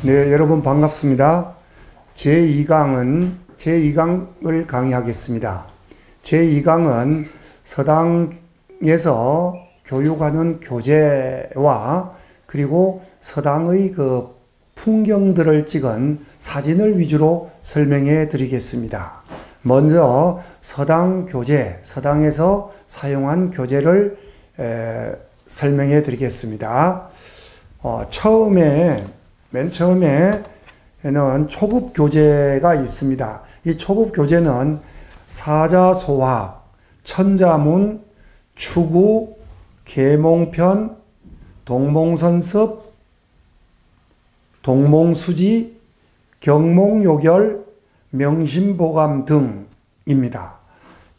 네, 여러분 반갑습니다. 제2강을 강의하겠습니다. 제2강은 서당에서 교육하는 교재와 그리고 서당의 그 풍경들을 찍은 사진을 위주로 설명해 드리겠습니다. 먼저 서당 교재, 서당에서 사용한 교재를 설명해 드리겠습니다. 맨 처음에는 초급 교재가 있습니다. 이 초급 교재는 사자소학, 천자문, 추구, 계몽편, 동몽선섭, 동몽수지, 경몽요결, 명심보감 등입니다.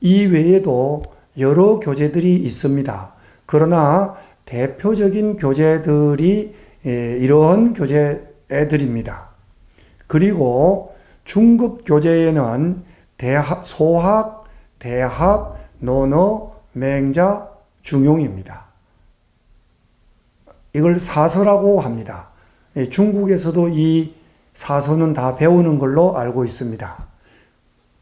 이 외에도 여러 교재들이 있습니다. 그러나 대표적인 교재들이 이러한 교재들입니다. 그리고 중급 교재에는 소학, 대학, 논어, 맹자, 중용입니다. 이걸 사서라고 합니다. 중국에서도 이 사서는 다 배우는 걸로 알고 있습니다.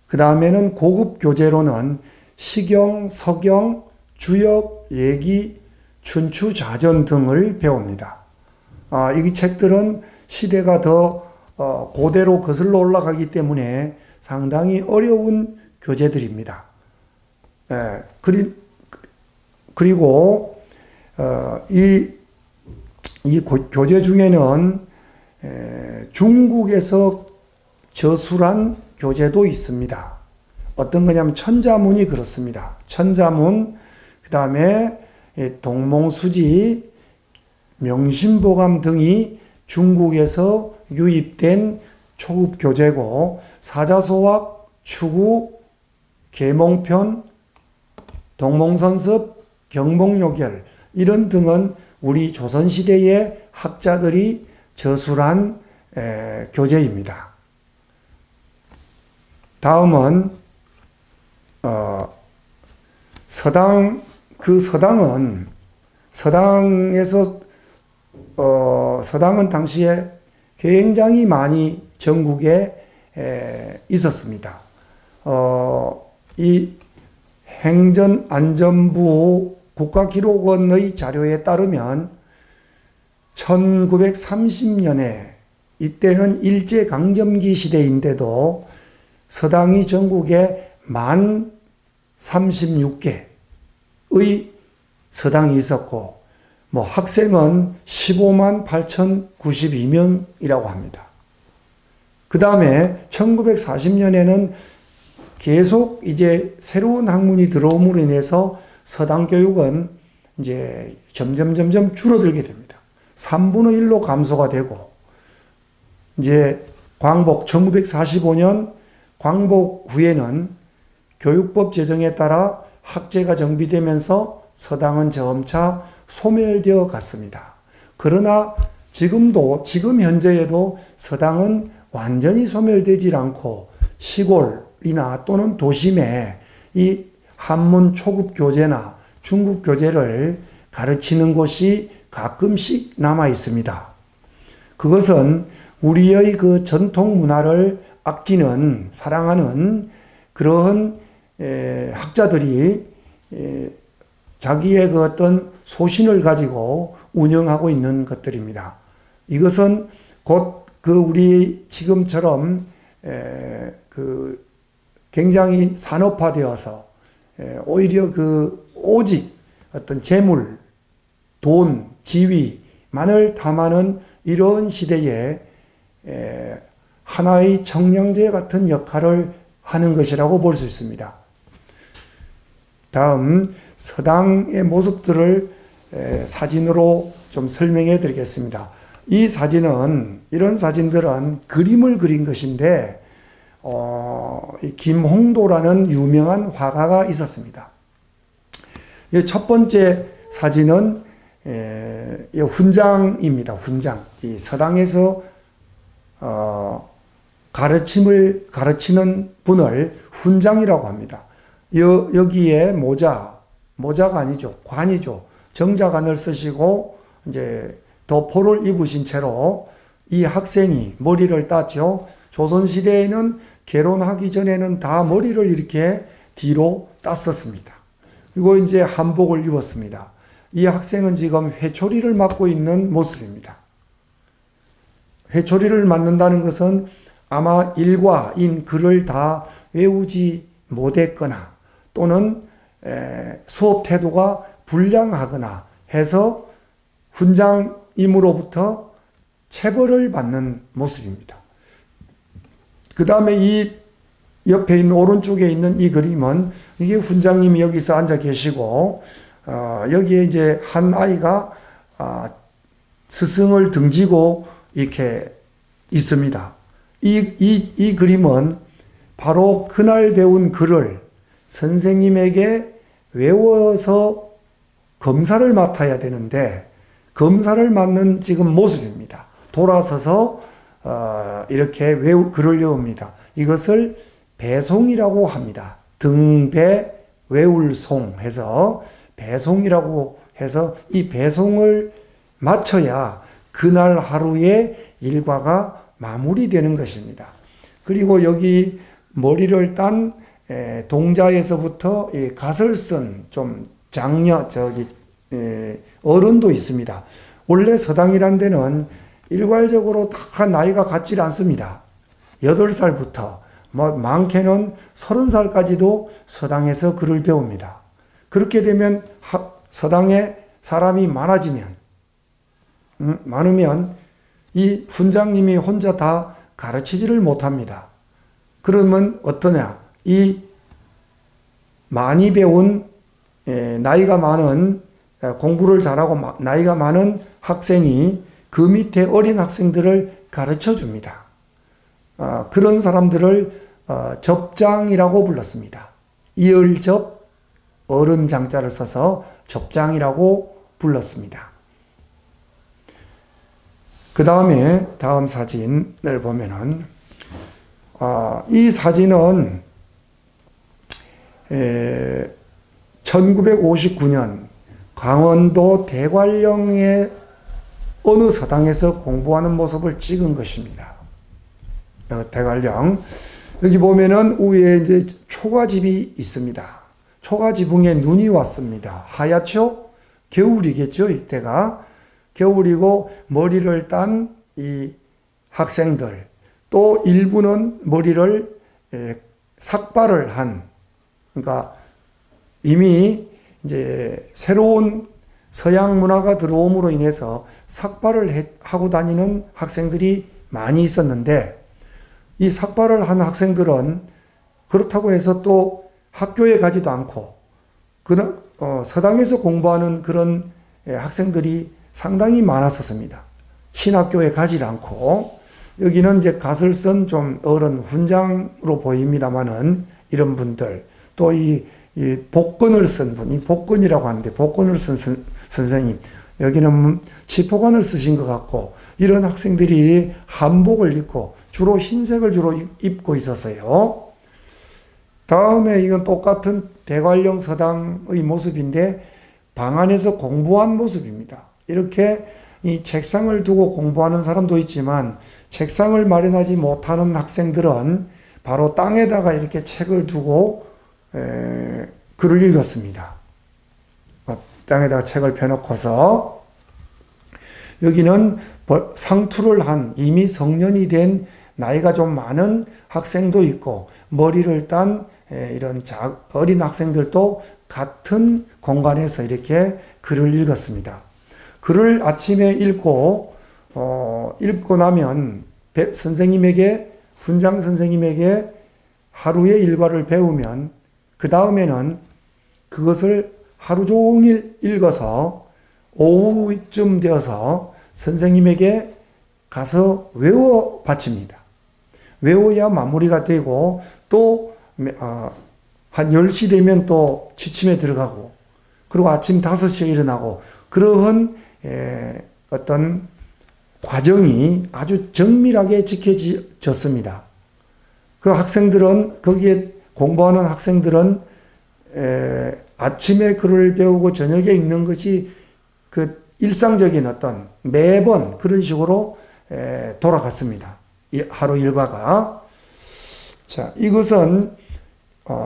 그 다음에는 고급 교재로는 시경, 서경, 주역, 예기, 춘추자전 등을 배웁니다. 이 책들은 시대가 더 고대로 거슬러 올라가기 때문에 상당히 어려운 교재들입니다. 그리고 이 교재 중에는 중국에서 저술한 교재도 있습니다. 어떤 거냐면 천자문이 그렇습니다. 천자문, 그 다음에 동몽수지, 명심보감 등이 중국에서 유입된 초급 교재고, 사자소학, 추구, 계몽편, 동몽선섭, 경몽요결 이런 등은 우리 조선시대의 학자들이 저술한 교재입니다. 다음은 서당은 당시에 굉장히 많이 전국에 있었습니다. 이 행전안전부 국가기록원의 자료에 따르면 1930년에 이때는 일제강점기 시대인데도 서당이 전국에 36개의 서당이 있었고, 학생은 15만 8,092명이라고 합니다. 그 다음에 1940년에는 계속 이제 새로운 학문이 들어옴으로 인해서 서당 교육은 이제 점점 줄어들게 됩니다. 3분의 1로 감소가 되고, 이제 1945년 광복 후에는 교육법 제정에 따라 학제가 정비되면서 서당은 점차 소멸되어 갔습니다. 그러나 지금 현재에도 서당은 완전히 소멸되지 않고 시골이나 또는 도심에 이 한문 초급 교재나 중급 교재를 가르치는 곳이 가끔씩 남아 있습니다. 그것은 우리의 그 전통 문화를 아끼는, 사랑하는 그러한 학자들이 자기의 그 어떤 소신을 가지고 운영하고 있는 것들입니다. 이것은 곧 우리 지금처럼 굉장히 산업화되어서 오히려 오직 어떤 재물, 돈, 지위만을 탐하는 이런 시대에 하나의 청량제 같은 역할을 하는 것이라고 볼 수 있습니다. 다음 서당의 모습들을 사진으로 좀 설명해 드리겠습니다. 이런 사진들은 그림을 그린 것인데, 김홍도라는 유명한 화가가 있었습니다. 첫 번째 사진은 훈장입니다. 훈장. 이 서당에서 가르치는 분을 훈장이라고 합니다. 여기에 모자가 아니죠. 관이죠. 정자관을 쓰시고 이제 도포를 입으신 채로 이 학생이 머리를 땄죠. 조선시대에는 개론하기 전에는 다 머리를 이렇게 뒤로 땄었습니다. 그리고 이제 한복을 입었습니다. 이 학생은 지금 회초리를 맞고 있는 모습입니다. 회초리를 맞는다는 것은 아마 일과인 글을 다 외우지 못했거나 또는 수업 태도가 불량하거나 해서 훈장님으로부터 체벌을 받는 모습입니다. 그 다음에 이 옆에 있는 오른쪽에 있는 이 그림은 이게 훈장님이 여기서 앉아 계시고 여기에 이제 한 아이가 스승을 등지고 이렇게 있습니다. 이 그림은 바로 그날 배운 글을 선생님에게 외워서 검사를 맡아야 되는데 검사를 맡는 지금 모습입니다. 돌아서서 이렇게 글을 외웁니다. 이것을 배송이라고 합니다. 등배 외울송 해서 배송이라고 해서 이 배송을 마쳐야 그날 하루의 일과가 마무리되는 것입니다. 그리고 여기 머리를 딴 동자에서부터 갓을 쓴 좀 장녀 어른도 있습니다. 원래 서당이란 데는 일괄적으로 다 나이가 같지 않습니다. 8살부터 많게는 30살까지도 서당에서 글을 배웁니다. 그렇게 되면 서당에 사람이 많으면 이 훈장님이 혼자 다 가르치지를 못합니다. 그러면 어떠냐? 이 많이 배운 나이가 많은 공부를 잘하고 나이가 많은 학생이 그 밑에 어린 학생들을 가르쳐 줍니다. 그런 사람들을 접장이라고 불렀습니다. 이을접 어른 장자를 써서 접장이라고 불렀습니다. 그 다음에 다음 사진을 보면은 이 사진은 1959년 강원도 대관령의 어느 서당에서 공부하는 모습을 찍은 것입니다. 대관령. 여기 보면은 위에 이제 초가집이 있습니다. 초가지붕에 눈이 왔습니다. 하얗죠? 겨울이겠죠, 이때가. 겨울이고 머리를 딴 이 학생들. 또 일부는 머리를 삭발을 한, 그러니까 이미 이제 새로운 서양 문화가 들어옴으로 인해서 삭발을 하고 다니는 학생들이 많이 있었는데 이 삭발을 한 학생들은 그렇다고 해서 또 학교에 가지도 않고 서당에서 공부하는 그런 학생들이 상당히 많았었습니다. 신학교에 가지 않고 여기는 이제 갓을 쓴 좀 어른 훈장으로 보입니다만은 이런 분들 또 이 복근을 쓴 분, 이 복근이라고 하는데 복근을 쓴 선생님, 여기는 치포관을 쓰신 것 같고 이런 학생들이 한복을 입고 주로 흰색을 주로 입고 있었어요. 다음에 이건 똑같은 대관령 서당의 모습인데 방 안에서 공부한 모습입니다. 이렇게 이 책상을 두고 공부하는 사람도 있지만 책상을 마련하지 못하는 학생들은 바로 땅에다가 이렇게 책을 두고 글을 읽었습니다. 땅에다가 책을 펴놓고서 여기는 상투를 한 이미 성년이 된 나이가 좀 많은 학생도 있고 머리를 딴 이런 어린 학생들도 같은 공간에서 이렇게 글을 읽었습니다. 글을 아침에 읽고 나면 선생님에게 훈장 선생님에게 하루의 일과를 배우면 그 다음에는 그것을 하루 종일 읽어서 오후쯤 되어서 선생님에게 가서 외워 바칩니다. 외워야 마무리가 되고 또 한 10시 되면 또 취침에 들어가고 그리고 아침 5시에 일어나고 그러한 어떤 과정이 아주 정밀하게 지켜졌습니다. 그 학생들은 거기에 공부하는 학생들은 아침에 글을 배우고 저녁에 읽는 것이 그 일상적인 어떤 매번 그런 식으로 돌아갔습니다. 하루 일과가. 자, 이것은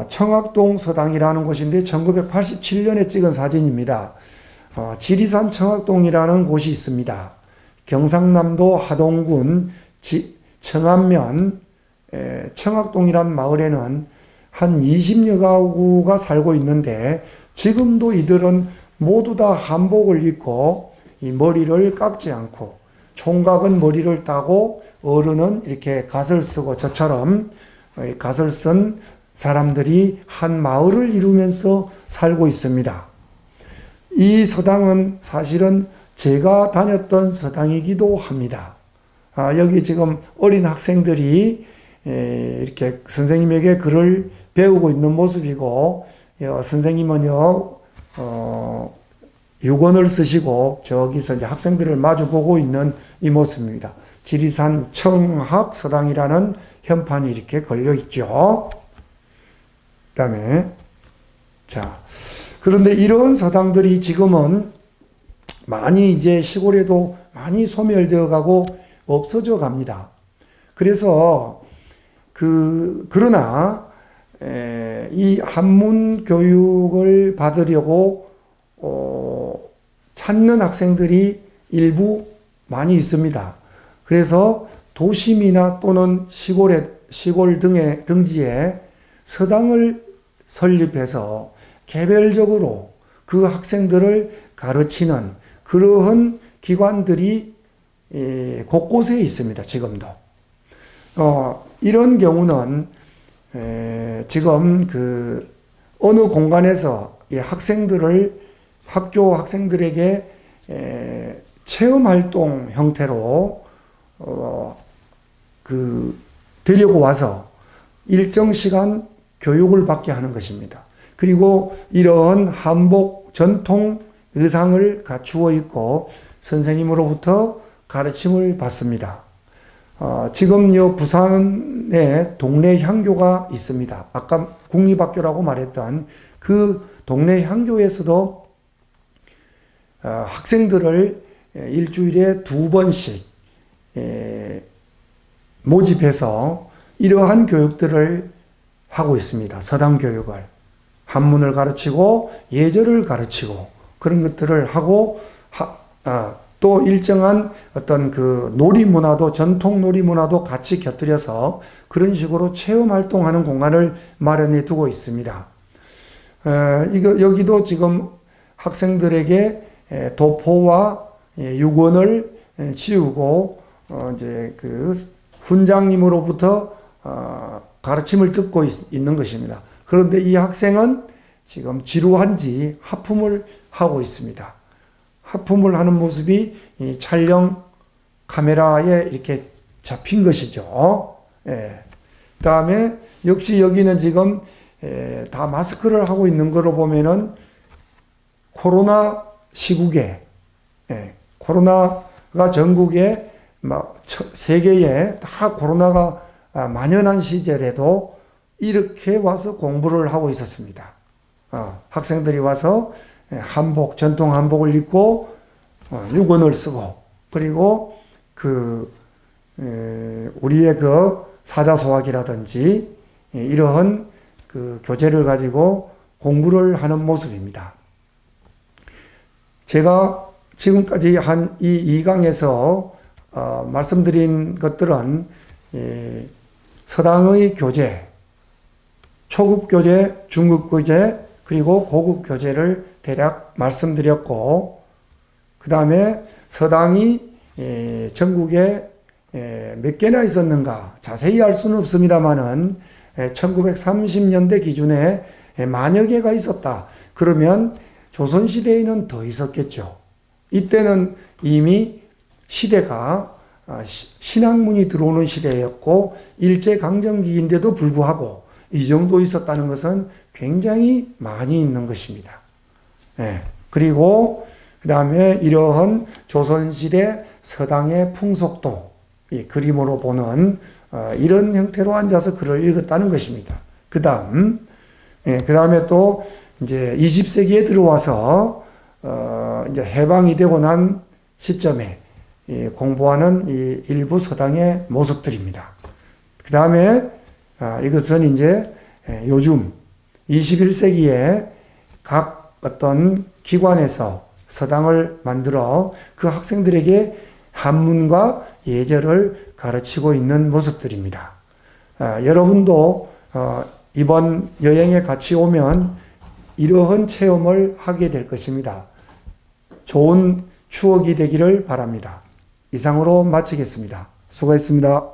청학동 서당이라는 곳인데 1987년에 찍은 사진입니다. 지리산 청학동이라는 곳이 있습니다. 경상남도 하동군 청안면 청학동이란 마을에는 한 20여 가구가 살고 있는데 지금도 이들은 모두 다 한복을 입고 이 머리를 깎지 않고 총각은 머리를 따고 어른은 이렇게 갓을 쓰고 저처럼 갓을 쓴 사람들이 한 마을을 이루면서 살고 있습니다. 이 서당은 사실은 제가 다녔던 서당이기도 합니다. 여기 지금 어린 학생들이 이렇게 선생님에게 글을 배우고 있는 모습이고, 선생님은요, 유권을 쓰시고 저기서 이제 학생들을 마주보고 있는 이 모습입니다. 지리산 청학서당이라는 현판이 이렇게 걸려 있죠. 그 다음에, 자, 그런데 이런 서당들이 지금은 많이 이제 시골에도 많이 소멸되어 가고 없어져 갑니다. 그래서 그러나 이 한문 교육을 받으려고 찾는 학생들이 일부 많이 있습니다. 그래서 도심이나 또는 시골 등지에 서당을 설립해서 개별적으로 그 학생들을 가르치는 그러한 기관들이 곳곳에 있습니다. 지금도. 이런 경우는 지금 어느 공간에서 이 학교 학생들에게 체험활동 형태로 데리고 와서 일정 시간 교육을 받게 하는 것입니다. 그리고 이러한 한복 전통 의상을 갖추어 입고 선생님으로부터 가르침을 받습니다. 지금 부산에 동네 향교가 있습니다. 아까 국립학교라고 말했던 그 동네 향교에서도 학생들을 일주일에 2번씩 모집해서 이러한 교육들을 하고 있습니다. 서당 교육을. 한문을 가르치고 예절을 가르치고 그런 것들을 하고 또 일정한 어떤 놀이문화도, 전통 놀이문화도 같이 곁들여서 그런 식으로 체험활동하는 공간을 마련해 두고 있습니다. 여기도 지금 학생들에게 도포와 유권을 지우고, 이제 훈장님으로부터 가르침을 듣고 있는 것입니다. 그런데 이 학생은 지금 지루한지 하품을 하고 있습니다. 하품을 하는 모습이 이 촬영 카메라에 이렇게 잡힌 것이죠. 그 다음에 역시 여기는 지금 다 마스크를 하고 있는 거로 보면은 코로나 시국에, 코로나가 전국에 세계에 다 코로나가 만연한 시절에도 이렇게 와서 공부를 하고 있었습니다. 학생들이 와서 전통 한복을 입고 유권을 쓰고, 그리고 우리의 사자소학이라든지 이러한 교재를 가지고 공부를 하는 모습입니다. 제가 지금까지 한 이 2강에서 말씀드린 것들은 서당의 교재, 초급 교재, 중급 교재, 그리고 고급 교재를 대략 말씀드렸고, 그 다음에 서당이 전국에 몇 개나 있었는가 자세히 알 수는 없습니다만은 1930년대 기준에 만여 개가 있었다. 그러면 조선시대에는 더 있었겠죠. 이때는 이미 시대가 신학문이 들어오는 시대였고 일제강점기인데도 불구하고 이 정도 있었다는 것은 굉장히 많이 있는 것입니다. 그리고 그 다음에 이러한 조선시대 서당의 풍속도 이 그림으로 보는 이런 형태로 앉아서 글을 읽었다는 것입니다. 그 다음에 또 이제 20세기에 들어와서 이제 해방이 되고 난 시점에 공부하는 이 일부 서당의 모습들입니다. 그 다음에 이것은 이제 요즘 21세기에 각 어떤 기관에서 서당을 만들어 그 학생들에게 한문과 예절을 가르치고 있는 모습들입니다. 여러분도 이번 여행에 같이 오면 이러한 체험을 하게 될 것입니다. 좋은 추억이 되기를 바랍니다. 이상으로 마치겠습니다. 수고했습니다.